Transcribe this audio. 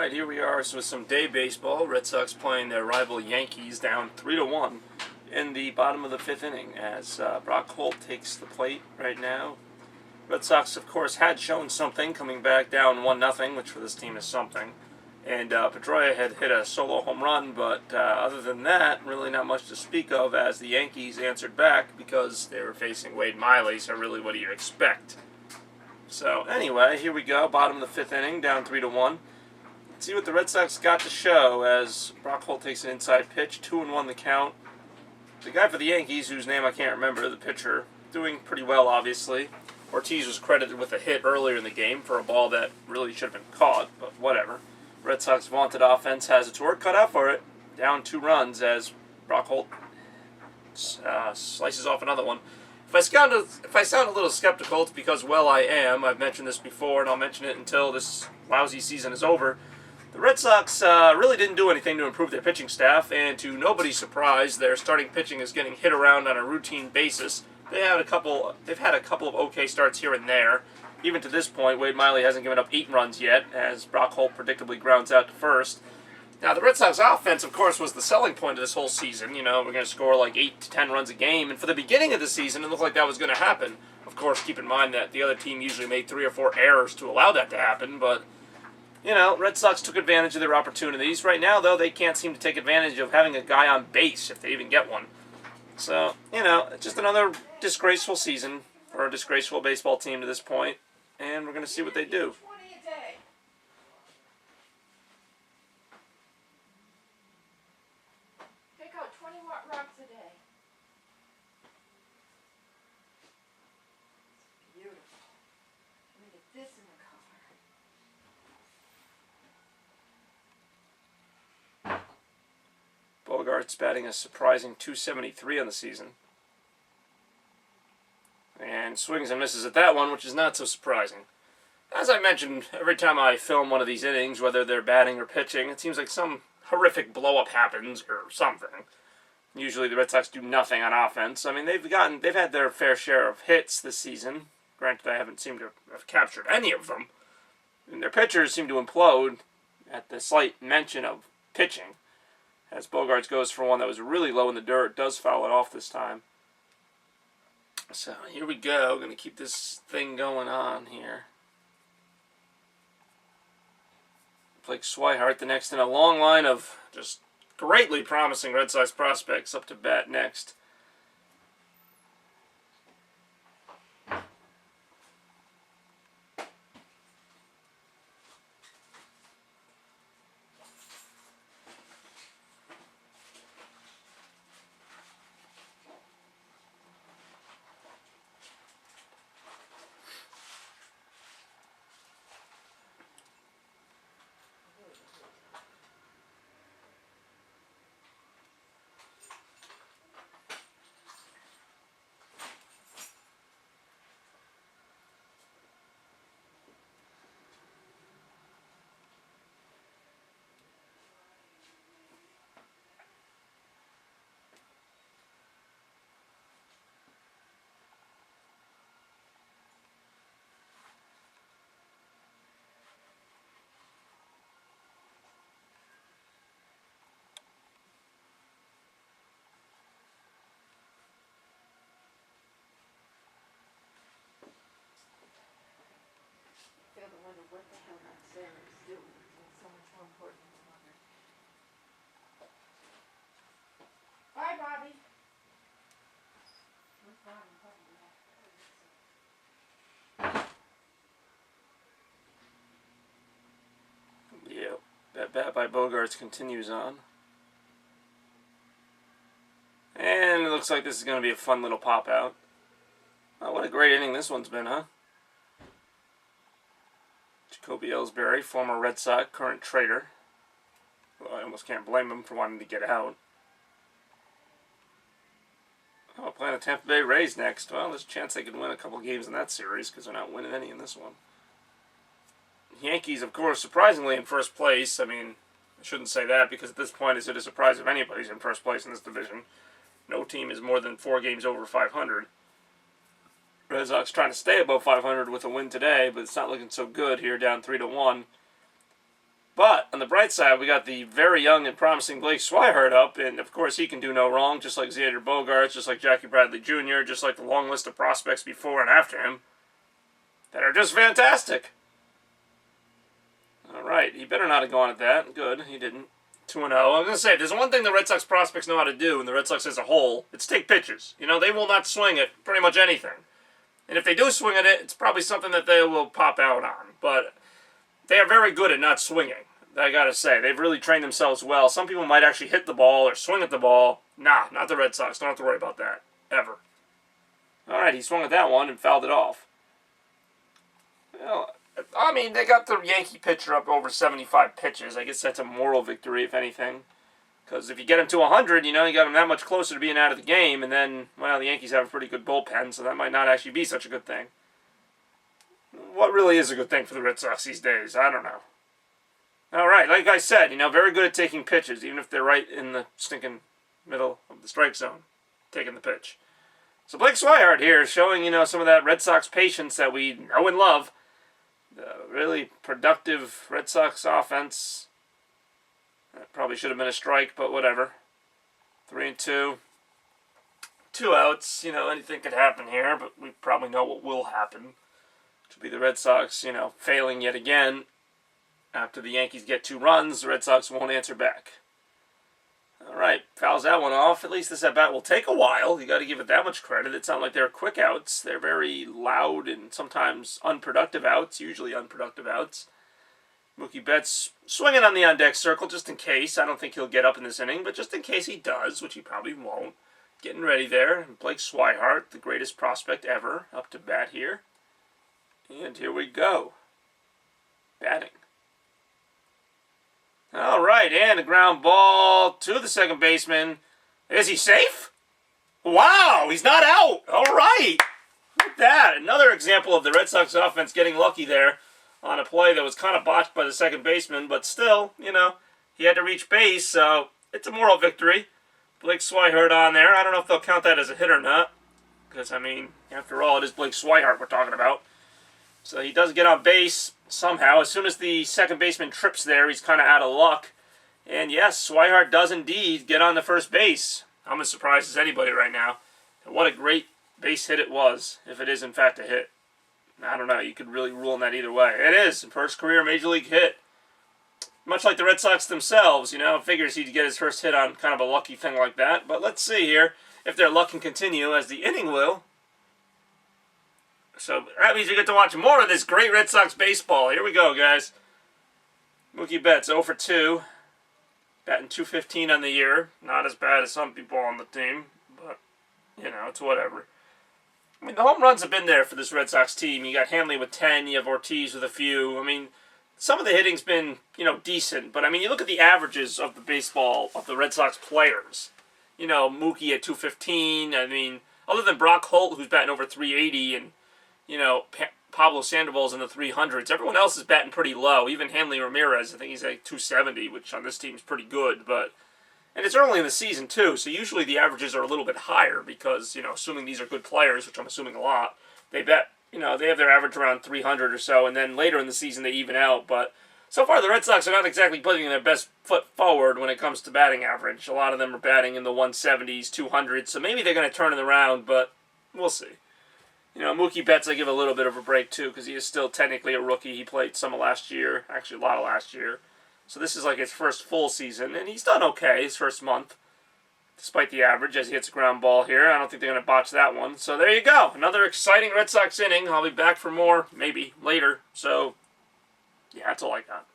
Alright, here we are with some day baseball. Red Sox playing their rival Yankees down 3-1 in the bottom of the fifth inning as Brock Holt takes the plate right now. Red Sox, of course, had shown something coming back down 1-0, which for this team is something. And Pedroia had hit a solo home run, but other than that, really not much to speak of as the Yankees answered back because they were facing Wade Miley, so really what do you expect? So anyway, here we go, bottom of the fifth inning, down 3-1. Let's see what the Red Sox got to show as Brock Holt takes an inside pitch, 2-1 the count. The guy for the Yankees, whose name I can't remember, the pitcher, doing pretty well, obviously. Ortiz was credited with a hit earlier in the game for a ball that really should have been caught, but whatever. Red Sox vaunted offense has its work cut out for it. Down 2 runs as Brock Holt slices off another one. If I sound a little skeptical, it's because, well, I am. I've mentioned this before, and I'll mention it until this lousy season is over. The Red Sox really didn't do anything to improve their pitching staff, and to nobody's surprise, their starting pitching is getting hit around on a routine basis. They've had a couple of okay starts here and there. Even to this point, Wade Miley hasn't given up 8 runs yet, as Brock Holt predictably grounds out to first. Now, the Red Sox offense, of course, was the selling point of this whole season. You know, we're going to score like 8 to 10 runs a game, and for the beginning of the season, it looked like that was going to happen. Of course, keep in mind that the other team usually made 3 or 4 errors to allow that to happen, but, you know, Red Sox took advantage of their opportunities. Right now, though, they can't seem to take advantage of having a guy on base, if they even get one. So, you know, it's just another disgraceful season for a disgraceful baseball team to this point, and we're going to see what they do. Take out 20-watt rocks a day. Beautiful. Let me get this in the car. Bogart's batting a surprising .273 on the season. And swings and misses at that one, which is not so surprising. As I mentioned, every time I film one of these innings, whether they're batting or pitching, it seems like some horrific blow-up happens or something. Usually the Red Sox do nothing on offense. I mean, they've had their fair share of hits this season. Granted, I haven't seemed to have captured any of them. And their pitchers seem to implode at the slight mention of pitching. As Bogarts goes for one that was really low in the dirt, does foul it off this time. So here we go. Going to keep this thing going on here. Blake Swihart, the next in a long line of just greatly promising Red Sox prospects up to bat next. I wonder what the hell that Sarah is doing. It's so much more important than mother. Bye, Bobby. Where's Bobby? Yep, that bat by Bogarts continues on. And it looks like this is going to be a fun little pop-out. Oh, what a great inning this one's been, huh? Jacoby Ellsbury, former Red Sox, current trader. Well, I almost can't blame him for wanting to get out. Oh, playing the Tampa Bay Rays next. Well, there's a chance they could win a couple games in that series because they're not winning any in this one. Yankees, of course, surprisingly in first place. I mean, I shouldn't say that because at this point, is it a surprise if anybody's in first place in this division? No team is more than 4 games over 500. Red Sox trying to stay above 500 with a win today, but it's not looking so good here, down 3-1. But on the bright side, we got the very young and promising Blake Swihart up, and of course he can do no wrong, just like Xander Bogaerts, just like Jackie Bradley Jr., just like the long list of prospects before and after him that are just fantastic. All right, he better not have gone at that. Good, he didn't. 2-0. I was going to say, there's one thing the Red Sox prospects know how to do, and the Red Sox as a whole, it's take pitches. You know, they will not swing at pretty much anything. And if they do swing at it, it's probably something that they will pop out on. But they are very good at not swinging, I got to say. They've really trained themselves well. Some people might actually hit the ball or swing at the ball. Nah, not the Red Sox. Don't have to worry about that. Ever. All right, he swung at that one and fouled it off. Well, I mean, they got the Yankee pitcher up over 75 pitches. I guess that's a moral victory, if anything. Because if you get him to 100, you know, you got him that much closer to being out of the game. And then, well, the Yankees have a pretty good bullpen, so that might not actually be such a good thing. What really is a good thing for the Red Sox these days? I don't know. All right, like I said, you know, very good at taking pitches, even if they're right in the stinking middle of the strike zone, taking the pitch. So Blake Swihart here is showing, you know, some of that Red Sox patience that we know and love. Really productive Red Sox offense. That probably should have been a strike, but whatever. 3-2. 2 outs. You know, anything could happen here, but we probably know what will happen. Which will be the Red Sox, you know, failing yet again. After the Yankees get 2 runs, the Red Sox won't answer back. All right, fouls that one off. At least this at-bat will take a while. You got to give it that much credit. It's not like they're quick outs. They're very loud and sometimes unproductive outs, usually unproductive outs. Mookie Betts swinging on the on-deck circle just in case. I don't think he'll get up in this inning, but just in case he does, which he probably won't. Getting ready there. And Blake Swihart, the greatest prospect ever, up to bat here. And here we go. Batting. All right, and a ground ball to the second baseman. Is he safe? Wow, he's not out. All right. Look at that. Another example of the Red Sox offense getting lucky there on a play that was kind of botched by the second baseman, but still, you know, he had to reach base, so it's a moral victory. Blake Swihart on there. I don't know if they'll count that as a hit or not, because, I mean, after all, it is Blake Swihart we're talking about. So he does get on base somehow. As soon as the second baseman trips there, he's kind of out of luck. And yes, Swihart does indeed get on the first base. I'm as surprised as anybody right now. And what a great base hit it was, if it is in fact a hit. I don't know, you could really rule on that either way. It is, first career Major League hit. Much like the Red Sox themselves, you know, figures he'd get his first hit on kind of a lucky thing like that. But let's see here if their luck can continue, as the inning will. So that means we get to watch more of this great Red Sox baseball. Here we go, guys. Mookie Betts 0 for 2. Batting .215 on the year. Not as bad as some people on the team, but, you know, it's whatever. I mean, the home runs have been there for this Red Sox team. You got Hanley with 10, you have Ortiz with a few. I mean, some of the hitting's been, you know, decent, but I mean, you look at the averages of the baseball of the Red Sox players. You know, Mookie at .215. I mean, other than Brock Holt, who's batting over .380, and, you know, Pablo Sandoval's in the 300s. Everyone else is batting pretty low. Even Hanley Ramirez, I think he's like .270, which on this team is pretty good. But and it's early in the season too, so usually the averages are a little bit higher because, you know, assuming these are good players, which I'm assuming a lot, they bet, you know, they have their average around 300 or so, and then later in the season they even out. But so far the Red Sox are not exactly putting their best foot forward when it comes to batting average. A lot of them are batting in the 170s, 200s, so maybe they're going to turn it around, but we'll see. You know, Mookie Betts I give a little bit of a break too because he is still technically a rookie. He played some of last year, actually a lot of last year. So this is like his first full season, and he's done okay his first month, despite the average, as he hits a ground ball here. I don't think they're going to botch that one. So there you go. Another exciting Red Sox inning. I'll be back for more, maybe, later. So, yeah, that's all I got.